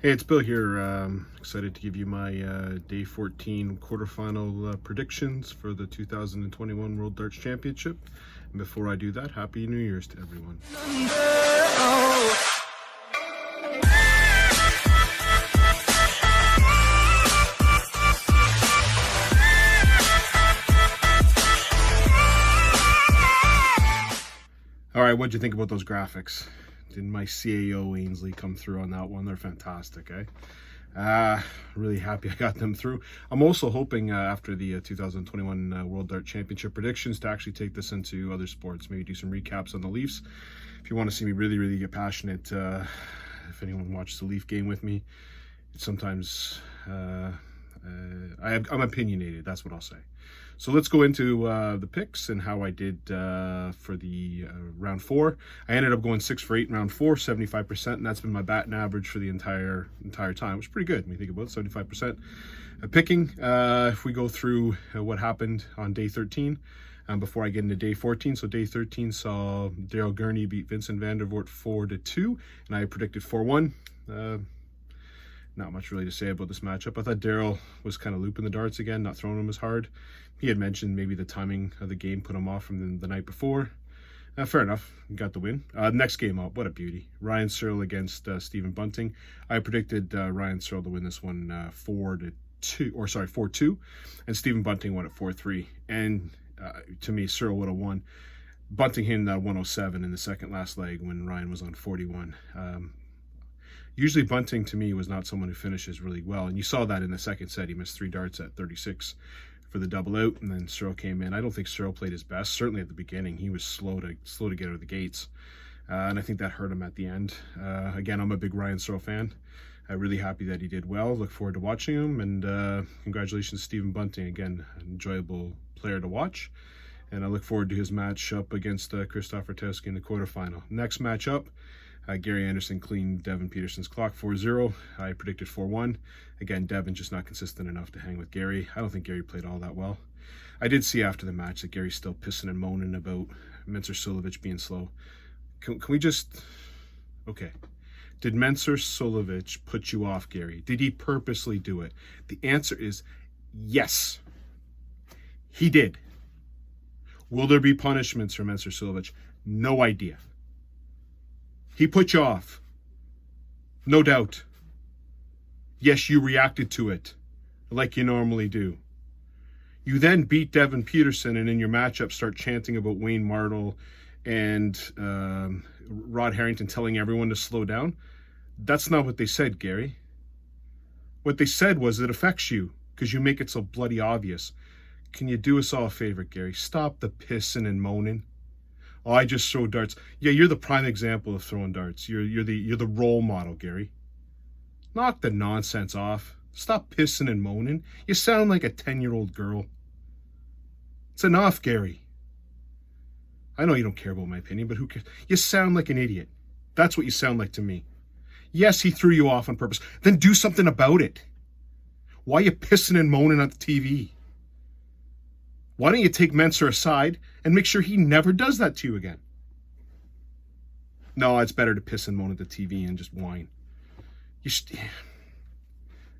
Hey, it's Bill here. Excited to give you my Day 14 quarterfinal predictions for the 2021 World Darts Championship. And before I do that, Happy New Year's to everyone. All right, what'd you think about those graphics? Didn't my CAO Ainsley come through on that one? They're fantastic, eh? Really happy I got them through. I'm also hoping after the 2021 World Dart Championship predictions to actually take this into other sports, maybe do some recaps on the Leafs. If you want to see me really get passionate, if anyone watches the Leaf game with me, sometimes I'm opinionated, that's what I'll say. So let's go into the picks and how I did for the round 4. I ended up going 6 for 8 in round 4, 75%, and that's been my batting average for the entire time, which is pretty good when you think about it, 75%. Picking, if we go through what happened on day 13, before I get into day 14. So day 13 saw Daryl Gurney beat Vincent van der Voort 4-2, and I predicted 4-1. Not much really to say about this matchup. I thought Daryl was kind of looping the darts again, not throwing them as hard. He had mentioned maybe the timing of the game put him off from the night before. Fair enough, got the win. Next game up, what a beauty. Ryan Searle against Stephen Bunting. I predicted Ryan Searle to win this one 4-2, and Stephen Bunting won at 4-3. And to me, Searle would have won. Bunting hit that 107 in the second last leg when Ryan was on 41. Usually Bunting, to me, was not someone who finishes really well. And you saw that in the second set. He missed 3 darts at 36 for the double out, and then Searle came in. I don't think Searle played his best. Certainly at the beginning, he was slow to get out of the gates. And I think that hurt him at the end. Again, I'm a big Ryan Searle fan. I'm really happy that he did well. Look forward to watching him. And congratulations, Stephen Bunting. Again, an enjoyable player to watch. And I look forward to his match up against Christoph Ratajski in the quarterfinal. Next matchup, Gary Anderson cleaned Devin Peterson's clock 4-0. I predicted 4-1. Again, Devin just not consistent enough to hang with Gary. I don't think Gary played all that well. I did see after the match that Gary's still pissing and moaning about Mensur Suljovic being slow. Can we just... Okay. Did Mensur Suljovic put you off, Gary? Did he purposely do it? The answer is yes. He did. Will there be punishments for Mensur Suljovic? No idea. He put you off. No doubt. Yes, you reacted to it like you normally do. You then beat Devin Peterson and in your matchup start chanting about Wayne Mardle and Rod Harrington telling everyone to slow down. That's not what they said, Gary. What they said was it affects you because you make it so bloody obvious. Can you do us all a favor, Gary? Stop the pissing and moaning. Oh, I just throw darts. Yeah, you're the prime example of throwing darts. You're the role model, Gary. Knock the nonsense off. Stop pissing and moaning. You sound like a 10-year-old girl. It's enough, Gary. I know you don't care about my opinion, but who cares? You sound like an idiot. That's what you sound like to me. Yes, he threw you off on purpose. Then do something about it. Why are you pissing and moaning at the TV? Why don't you take Mensur aside and make sure he never does that to you again? No, it's better to piss and moan at the TV and just whine.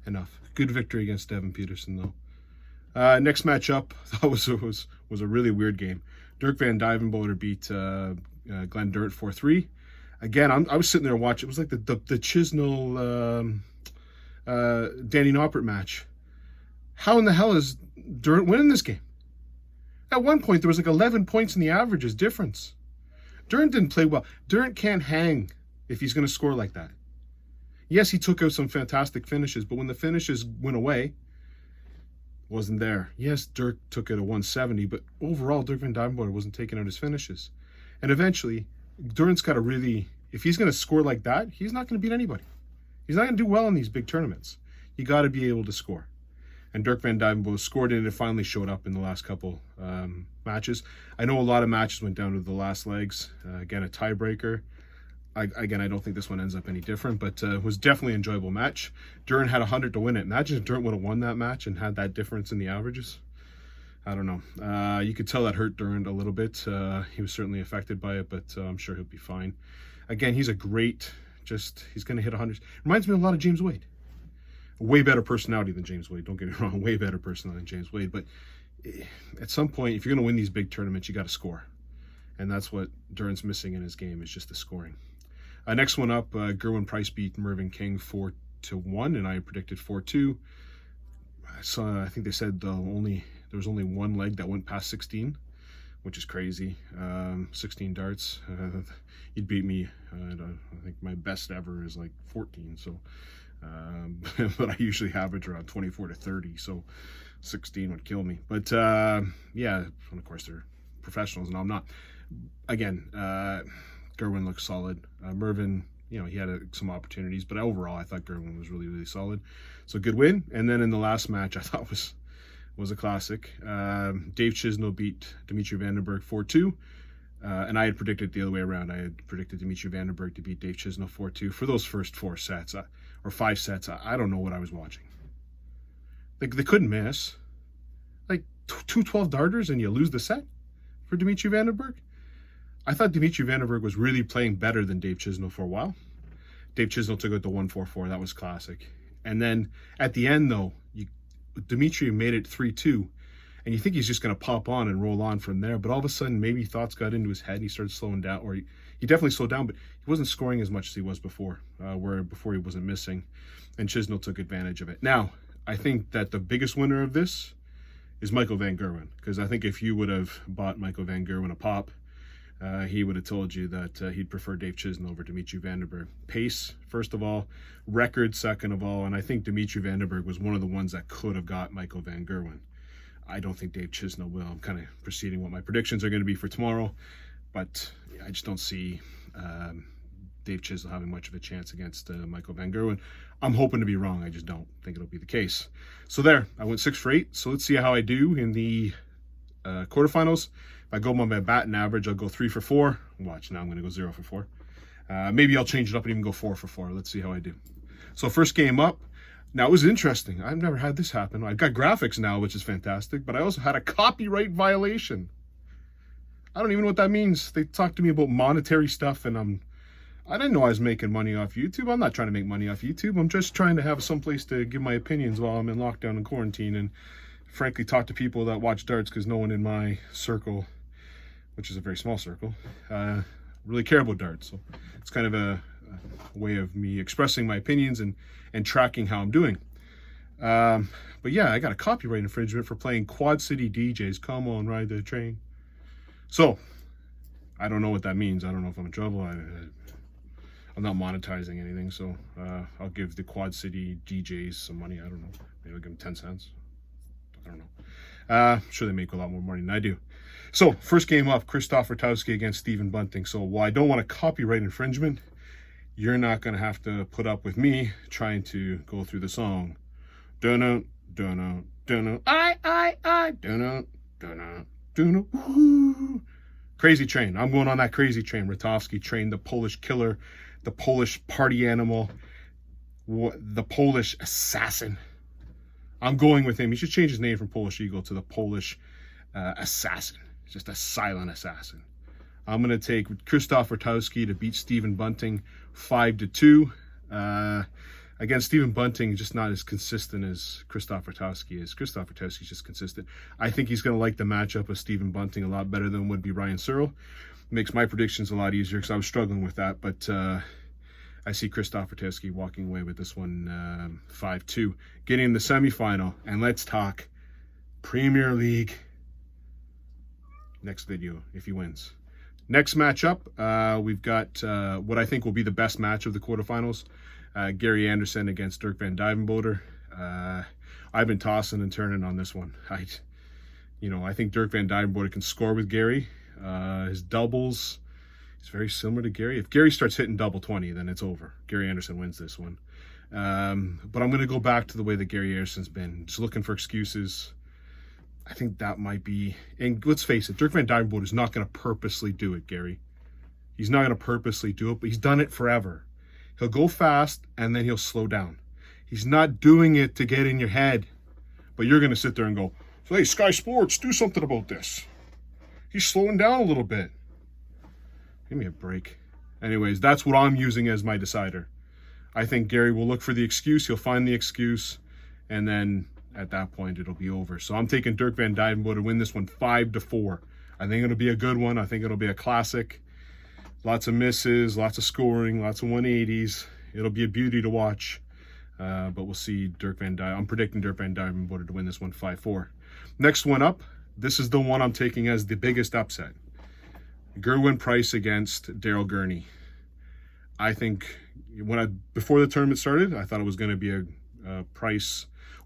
Enough. Good victory against Devin Peterson, though. Next matchup, that was a really weird game. Dirk van Dijvenbode beat Glenn Durrant 4-3. Again, I was sitting there watching. It was like the Chisnell Danny Noppert match. How in the hell is Durrant winning this game? At one point, there was like 11 points in the averages difference. Durrant didn't play well. Durrant can't hang if he's going to score like that. Yes, he took out some fantastic finishes, but when the finishes went away, wasn't there. Yes, Dirk took out a 170, but overall, Dirk van Dijvenbode wasn't taking out his finishes. And eventually, Durrant's got to really, if he's going to score like that, he's not going to beat anybody. He's not going to do well in these big tournaments. You got to be able to score. And Dirk van Dijvenbode scored it, and it finally showed up in the last couple matches. I know a lot of matches went down to the last legs. Again, a tiebreaker. I don't think this one ends up any different, but it was definitely an enjoyable match. Durrant had 100 to win it. Imagine if Durrant would have won that match and had that difference in the averages. I don't know. You could tell that hurt Durrant a little bit. He was certainly affected by it, but I'm sure he'll be fine. Again, he's a great he's going to hit 100. Reminds me a lot of James Wade. Way better personality than James Wade. Don't get me wrong. Way better personality than James Wade. But at some point, if you're going to win these big tournaments, you got to score. And that's what Duran's missing in his game, is just the scoring. Next one up, Gerwin Price beat Mervyn King 4-1, and I predicted 4-2. So I think they said there was only one leg that went past 16, which is crazy. 16 darts. He'd beat me. I think my best ever is like 14. So, but I usually average around 24 to 30. So 16 would kill me. But yeah, and of course they're professionals. No, I'm not. Again, Gerwin looks solid. Mervyn, he had some opportunities, but overall I thought Gerwin was really, really solid. So good win. And then in the last match, I thought was a classic. Dave Chisnell beat Dimitri Vandenberg 4-2. And I had predicted the other way around. I had predicted Dimitri Vandenberg to beat Dave Chisnell 4-2 for those first 4 sets, or 5 sets. I don't know what I was watching. They couldn't miss. Like 2 12-darters and you lose the set for Dimitri Vandenberg? I thought Dimitri Vandenberg was really playing better than Dave Chisnell for a while. Dave Chisnell took out the 1-4-4. That was classic. And then at the end, though, Dimitri made it 3-2. And you think he's just going to pop on and roll on from there. But all of a sudden, maybe thoughts got into his head and he started slowing down. Or he definitely slowed down, but he wasn't scoring as much as he was before, where before he wasn't missing. And Chisnell took advantage of it. Now, I think that the biggest winner of this is Michael Van Gerwen. Because I think if you would have bought Michael Van Gerwen a pop, he would have told you that he'd prefer Dave Chisnell over Dimitri Vandenberg. Pace, first of all. Record, second of all. And I think Dimitri Vandenberg was one of the ones that could have got Michael Van Gerwen. I don't think Dave Chisnell will. I'm kind of proceeding what my predictions are going to be for tomorrow. But I just don't see Dave Chisnell having much of a chance against Michael Van Gerwen. I'm hoping to be wrong. I just don't think it'll be the case. So there, I went 6 for 8. So let's see how I do in the quarterfinals. If I go by my batting average, I'll go 3 for 4. Watch, now I'm going to go 0 for 4. Maybe I'll change it up and even go 4 for 4. Let's see how I do. So first game up. Now, it was interesting. I've never had this happen. I've got graphics now, which is fantastic, but I also had a copyright violation. I don't even know what that means. They talked to me about monetary stuff, and I didn't know I was making money off YouTube. I'm not trying to make money off YouTube. I'm just trying to have someplace to give my opinions while I'm in lockdown and quarantine, and frankly talk to people that watch darts, because no one in my circle, which is a very small circle, really care about darts. So it's kind of a way of me expressing my opinions and tracking how I'm doing. But yeah, I got a copyright infringement for playing Quad City DJs. Come on, ride the train. So I don't know what that means. I don't know if I'm in trouble. I'm not monetizing anything, so I'll give the Quad City DJs some money. I don't know. Maybe I'll give them 10 cents. I don't know. I'm sure they make a lot more money than I do. So first game up, Krzysztof Rutowski against Stephen Bunting. So while I don't want a copyright infringement, you're not going to have to put up with me trying to go through the song. Dunno, dunno, dunno, I, dunno, dunno, dunno, woo. Crazy train. I'm going on that crazy train. Rutowski train, the Polish killer, the Polish party animal, the Polish assassin. I'm going with him. He should change his name from Polish Eagle to the Polish assassin. It's just a silent assassin. I'm going to take Krzysztof Rutowski to beat Stephen Bunting 5-2. Again, Stephen Bunting is just not as consistent as Krzysztof Rutowski is. Krzysztof Rutowski is just consistent. I think he's going to like the matchup of Stephen Bunting a lot better than would be Ryan Searle. Makes my predictions a lot easier because I was struggling with that. But I see Krzysztof Rutowski walking away with this one 5-2. Getting in the semifinal. And let's talk Premier League next video if he wins. Next matchup, we've got what I think will be the best match of the quarterfinals. Gary Anderson against Dirk van Duijvenbode. I've been tossing and turning on this one. I think Dirk van Duijvenbode can score with Gary. His doubles is very similar to Gary. If Gary starts hitting double 20, then it's over. Gary Anderson wins this one. But I'm going to go back to the way that Gary Anderson's been. Just looking for excuses. I think that might be, and let's face it, Dirk van Duijvenbode is not going to purposely do it, Gary. He's not going to purposely do it, but he's done it forever. He'll go fast, and then he'll slow down. He's not doing it to get in your head, but you're going to sit there and go, hey, Sky Sports, do something about this. He's slowing down a little bit. Give me a break. Anyways, that's what I'm using as my decider. I think Gary will look for the excuse. He'll find the excuse, and then at that point, it'll be over. So I'm taking Dirk Van Dijvenbode to win this one 5-4. I think it'll be a good one. I think it'll be a classic. Lots of misses, lots of scoring, lots of 180s. It'll be a beauty to watch. But we'll see I'm predicting Dirk Van Dijvenbode to win this one 5-4. Next one up, this is the one I'm taking as the biggest upset. Gerwyn Price against Daryl Gurney. I think before the tournament started, I thought it was going to be a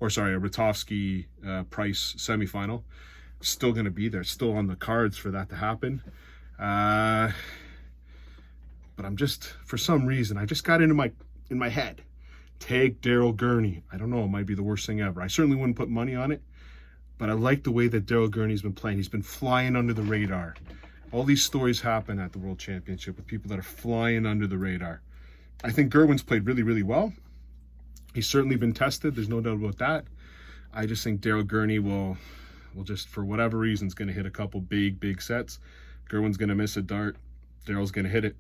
Ratovsky Price semifinal. Still going to be there, still on the cards for that to happen. But I'm just, for some reason, I just got in my head. Take Daryl Gurney. I don't know, it might be the worst thing ever. I certainly wouldn't put money on it, but I like the way that Daryl Gurney's been playing. He's been flying under the radar. All these stories happen at the World Championship with people that are flying under the radar. I think Gerwyn's played really, really well. He's certainly been tested. There's no doubt about that. I just think Daryl Gurney will just, for whatever reason, is going to hit a couple big sets. Gerwyn's going to miss a dart. Daryl's going to hit it.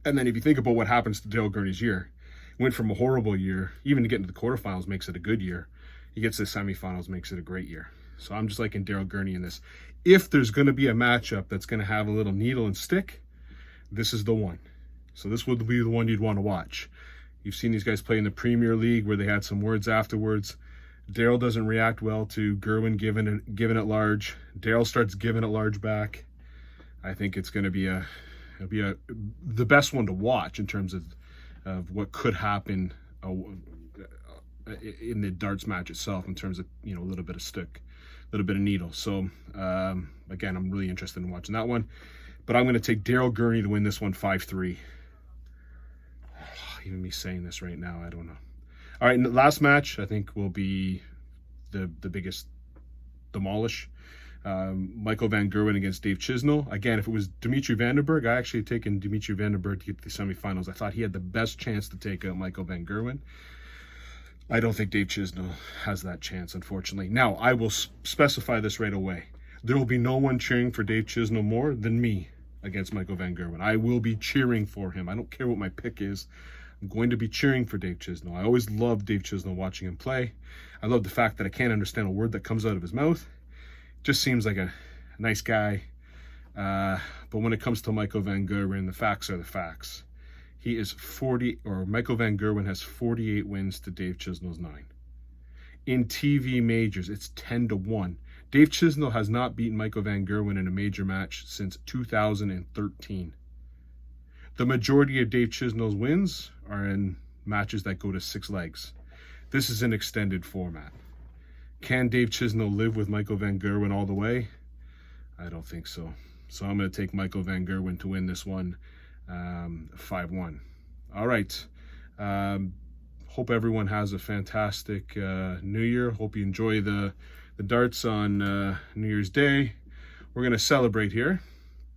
And then if you think about what happens to Daryl Gurney's year, he went from a horrible year, even to get into the quarterfinals makes it a good year. He gets to the semifinals, makes it a great year. So I'm just liking Daryl Gurney in this. If there's going to be a matchup that's going to have a little needle and stick, this is the one. So this would be the one you'd want to watch. You've seen these guys play in the Premier League where they had some words afterwards. Daryl doesn't react well to Gerwyn giving it large. Daryl starts giving it large back. I think it's going to be the best one to watch in terms of what could happen in the darts match itself, in terms of, a little bit of stick, a little bit of needle. So again, I'm really interested in watching that one, but I'm going to take Daryl Gurney to win this one 5-3. Even me saying this right now, I don't know. All right, and the last match I think will be the biggest demolish. Michael van Gerwen against Dave Chisnell. Again, if it was Dimitri Vandenberg, I actually had taken Dimitri Vandenberg to get to the semifinals. I thought he had the best chance to take out Michael van Gerwen. I don't think Dave Chisnell has that chance, unfortunately. Now, I will specify this right away. There will be no one cheering for Dave Chisnell more than me against Michael van Gerwen. I will be cheering for him. I don't care what my pick is. I'm going to be cheering for Dave Chisnell. I always loved Dave Chisnell watching him play. I love the fact that I can't understand a word that comes out of his mouth. Just seems like a nice guy. But when it comes to Michael van Gerwen, the facts are the facts. He is Michael van Gerwen has 48 wins to Dave Chisnell's 9. In TV majors, it's 10-1. Dave Chisnell has not beaten Michael van Gerwen in a major match since 2013. The majority of Dave Chisnell's wins are in matches that go to 6 legs. This is an extended format. Can Dave Chisnell live with Michael van Gerwen all the way? I don't think so. So I'm going to take Michael van Gerwen to win this one 5-1. All right. Hope everyone has a fantastic New Year. Hope you enjoy the darts on New Year's Day. We're going to celebrate here.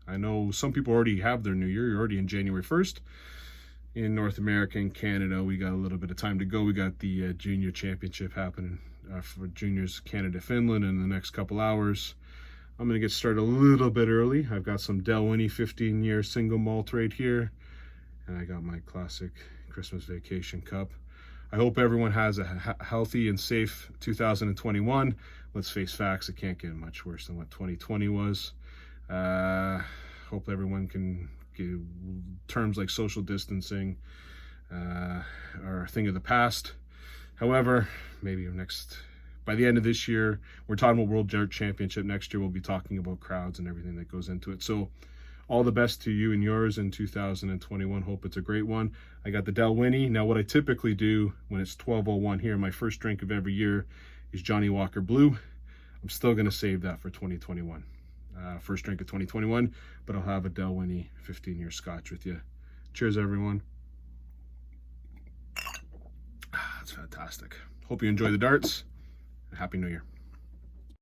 I know some people already have their New Year. You're already in January 1st. In North America and Canada, we got a little bit of time to go. We got the Junior Championship happening for Juniors Canada-Finland in the next couple hours. I'm going to get started a little bit early. I've got some Dalwhinnie 15-year single malt right here. And I got my classic Christmas Vacation Cup. I hope everyone has a healthy and safe 2021. Let's face facts, it can't get much worse than what 2020 was. Hope everyone can give terms like social distancing are a thing of the past. However, maybe by the end of this year, we're talking about World Dart Championship. Next year, we'll be talking about crowds and everything that goes into it. So all the best to you and yours in 2021. Hope it's a great one. I got the Dalwhinnie. Now, what I typically do when it's 12:01 here, my first drink of every year is Johnny Walker Blue. I'm still going to save that for 2021. First drink of 2021, but I'll have a Dalwhinnie 15-year Scotch with you. Cheers, everyone. That's fantastic. Hope you enjoy the darts. Happy New Year.